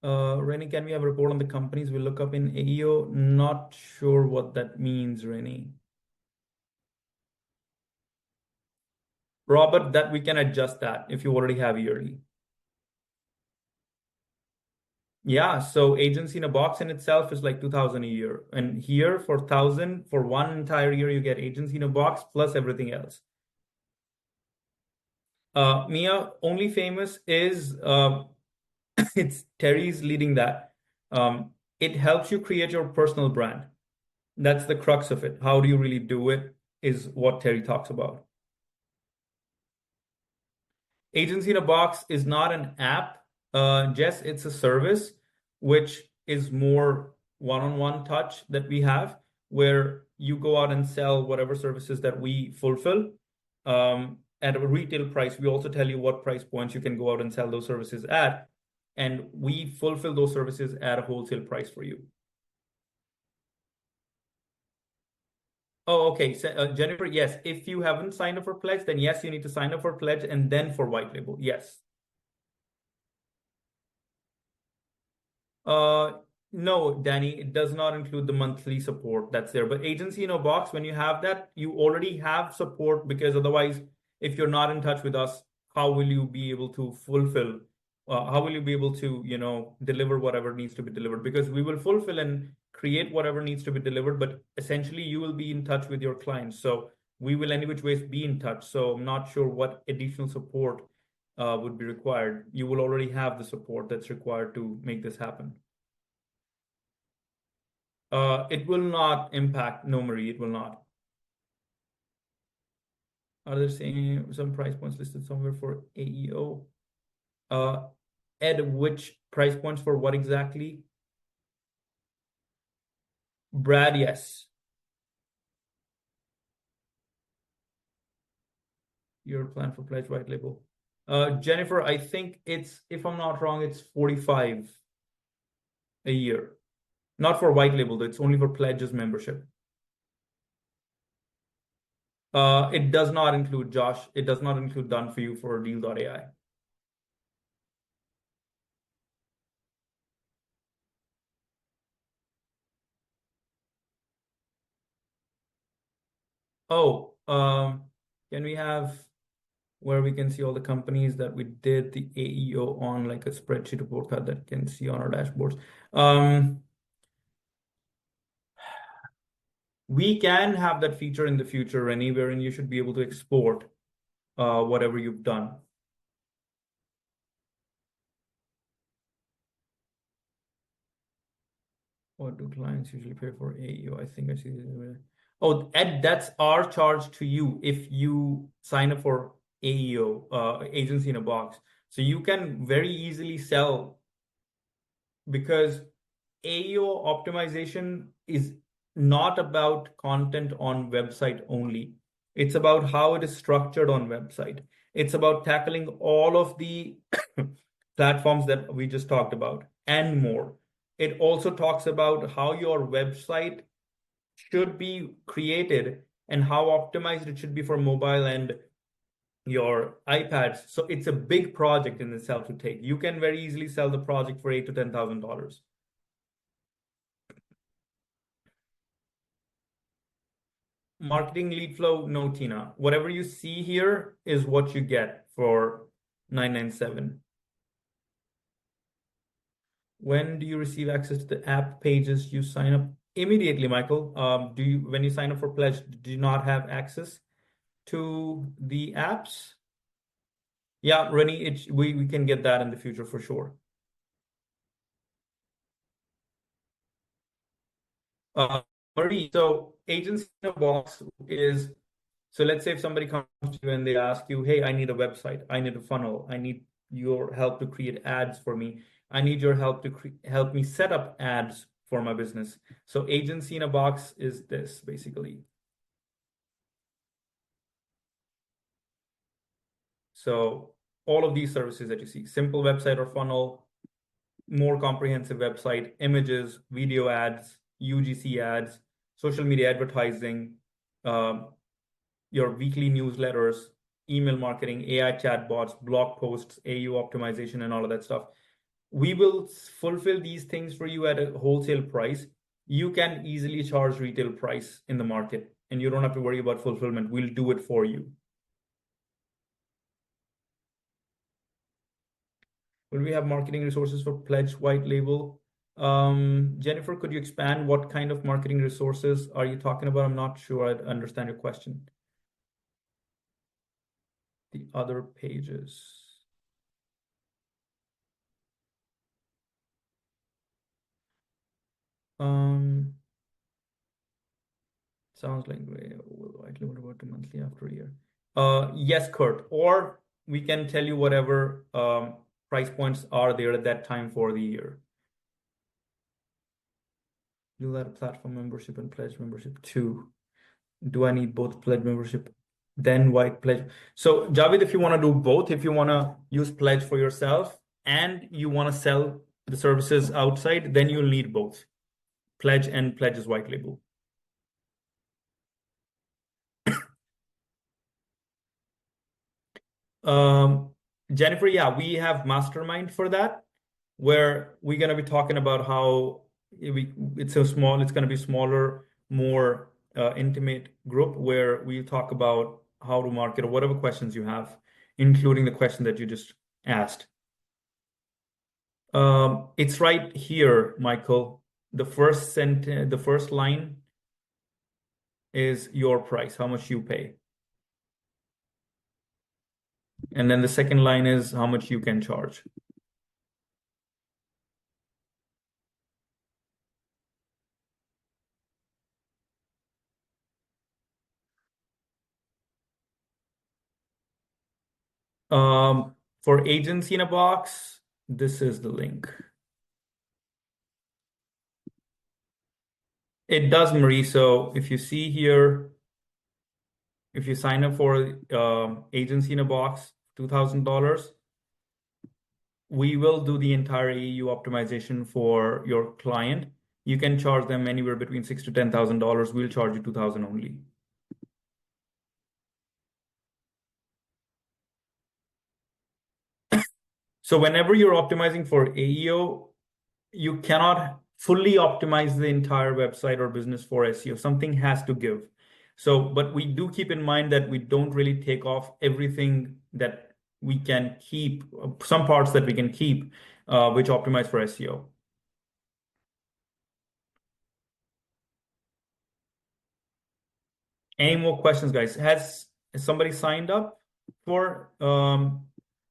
Rennie, can we have a report on the companies we look up in AEO? Not sure what that means, Rennie. Robert, that we can adjust that if you already have yearly. Yeah, so agency in a box in itself is like 2,000 a year. And here for 1,000 for one entire year, you get agency in a box plus everything else. Mia, Only Famous is it's Terry's leading that. It helps you create your personal brand. That's the crux of it. How do you really do it is what Terry talks about. Agency in a Box is not an app, Jess, it's a service which is more one-on-one touch that we have, where you go out and sell whatever services that we fulfill at a retail price. We also tell you what price points you can go out and sell those services at, and we fulfill those services at a wholesale price for you. Oh, okay. So, Jennifer, yes, if you haven't signed up for Pledge, then yes, you need to sign up for Pledge and then for white label. Yes. No, Danny, it does not include the monthly support that's there. But agency in a box, when you have that, you already have support, because otherwise, if you're not in touch with us, how will you be able to fulfill? How will you be able to, deliver whatever needs to be delivered? Because we will fulfill and create whatever needs to be delivered, but essentially you will be in touch with your clients. So we will any which ways be in touch. So I'm not sure what additional support would be required. You will already have the support that's required to make this happen. It will not impact. No, Marie, it will not. Are there some price points listed somewhere for AEO? Ed, which price points for what exactly? Brad, yes. Your plan for Pledge white label. Jennifer, I think it's, if I'm not wrong, it's 45 a year. Not for white label, it's only for Pledge's membership. It does not include, Josh, it does not include done for you for Deal.ai. Oh, can we have where we can see all the companies that we did the AEO on, like a spreadsheet report card that can see on our dashboards? We can have that feature in the future, anywhere, and you should be able to export whatever you've done. What do clients usually pay for AEO? I think I see. Oh, Ed, that's our charge to you if you sign up for AEO, agency in a box. So you can very easily sell, because AEO optimization is not about content on website only. It's about how it is structured on website. It's about tackling all of the platforms that we just talked about and more. It also talks about how your website should be created and how optimized it should be for mobile and your iPads. So it's a big project in itself to take. You can very easily sell the project for $8,000 to $10,000. Marketing lead flow, no, Tina. Whatever you see here is what you get for 997. When do you receive access to the app pages you sign up? Immediately, Michael. When you sign up for Pledge, do you not have access to the apps? Yeah, Rennie, we can get that in the future for sure. Marie, so agency in a box is, so let's say if somebody comes to you and they ask you, hey, I need a website, I need a funnel, I need your help to create ads for me, I need your help to help me set up ads for my business. So Agency in a Box is this basically. So all of these services that you see, simple website or funnel, more comprehensive website, images, video ads, UGC ads, social media advertising, your weekly newsletters, email marketing, AI chatbots, blog posts, AU optimization, and all of that stuff. We will fulfill these things for you at a wholesale price. You can easily charge retail price in the market, and you don't have to worry about fulfillment. We'll do it for you. Will we have marketing resources for Pledge white label? Jennifer, could you expand what kind of marketing resources are you talking about? I'm not sure I understand your question. The other pages. Sounds like white label about a monthly after a year. Yes, Kurt. Or we can tell you whatever price points are there at that time for the year. You'll add a platform membership and pledge membership too. Do I need both pledge membership then white pledge? So Javed, if you want to do both, if you want to use pledge for yourself and you want to sell the services outside, then you'll need both pledge and pledge is white label. Jennifer, yeah, we have mastermind for that, where we're going to be talking about how it's going to be smaller, more intimate group where we talk about how to market or whatever questions you have, including the question that you just asked. It's right here, Michael. The first sentence, the first line is your price, how much you pay. And then the second line is how much you can charge. For Agency in a Box, this is the link. It does, Marie. So if you see here, if you sign up for Agency in a Box, $2,000, we will do the entire AU optimization for your client. You can charge them anywhere between $6,000 to $10,000. We'll charge you $2,000 only. So whenever you're optimizing for AEO, you cannot fully optimize the entire website or business for SEO. Something has to give. So, but we do keep in mind that we don't really take off everything that we can keep, some parts that we can keep, which optimize for SEO. Any more questions, guys? Has somebody signed up for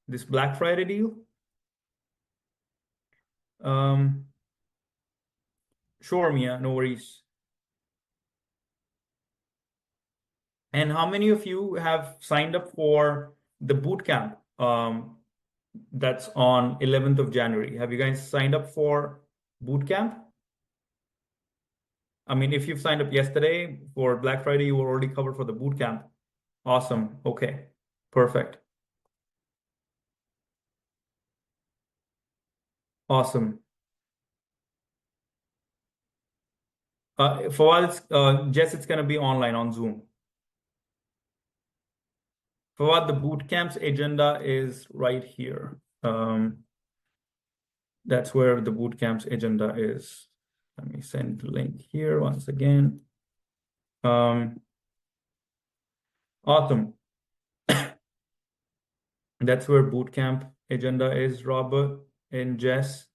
this Black Friday deal? Sure, Mia, no worries. And how many of you have signed up for the bootcamp that's on 11th of January? Have you guys signed up for bootcamp? I mean, if you've signed up yesterday for Black Friday, you were already covered for the bootcamp. Awesome. Okay, perfect. Awesome. For us, Jess, it's going to be online on Zoom. For what the bootcamp's agenda is right here. That's where the bootcamp's agenda is. Let me send the link here once again. Awesome. That's where bootcamp agenda is, Robert and Jess.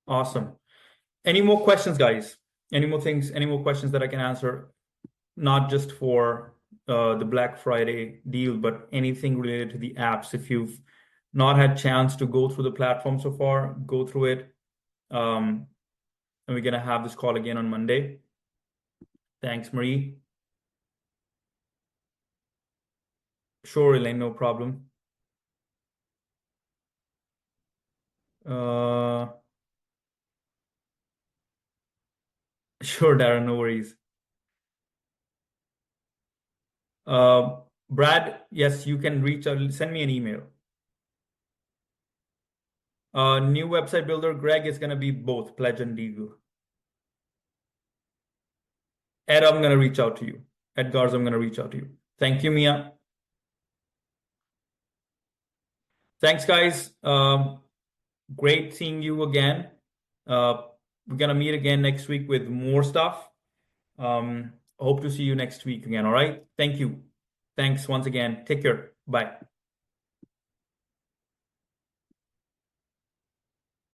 Awesome. Any more questions, guys? Any more things, any more questions that I can answer? Not just for the Black Friday deal, but anything related to the apps. If you've not had chance to go through the platform so far, go through it. And we're going to have this call again on Monday. Thanks, Marie. Sure, Elaine, no problem. Uh, sure, Darren, no worries. Brad, yes, you can reach out, send me an email. New website builder, Greg, is going to be both Pledge and Deagle. Ed, I'm going to reach out to you. Ed Garza, I'm going to reach out to you. Thank you, Mia. Thanks, guys. Great seeing you again. We're going to meet again next week with more stuff. Hope to see you next week again. All right. Thank you. Thanks once again. Take care. Bye.